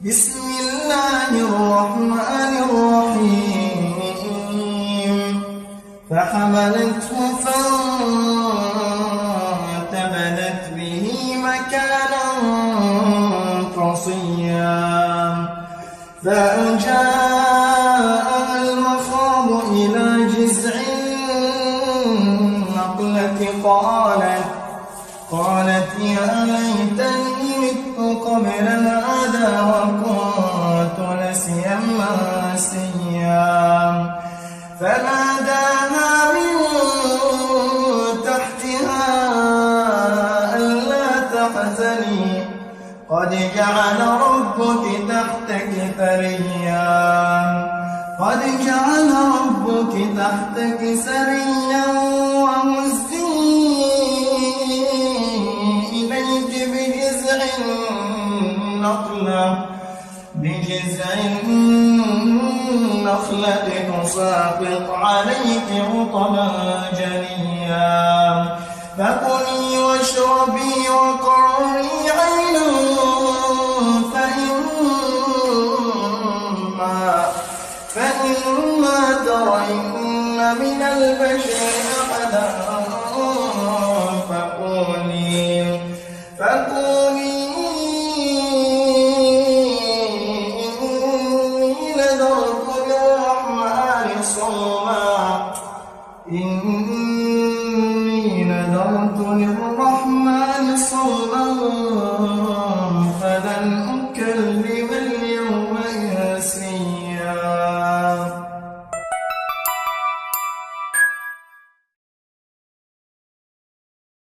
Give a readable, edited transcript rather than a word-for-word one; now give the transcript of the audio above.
بسم الله الرحمن الرحيم فحملته فانتبذت به مكانا قصيا فأجاءها المخاض إلى جذع النخلة قالت يا ليتني مت قبل هذا وكنت نسيا منسيا فناداها من تحتها ألا تحزني قد جعل ربك تحتك سريا وهزي إليك بجذع النخلة تساقط عليك رطبا جنيا فكلي واشربي وقري عينا فإما ترين من البشر أحدا فقولي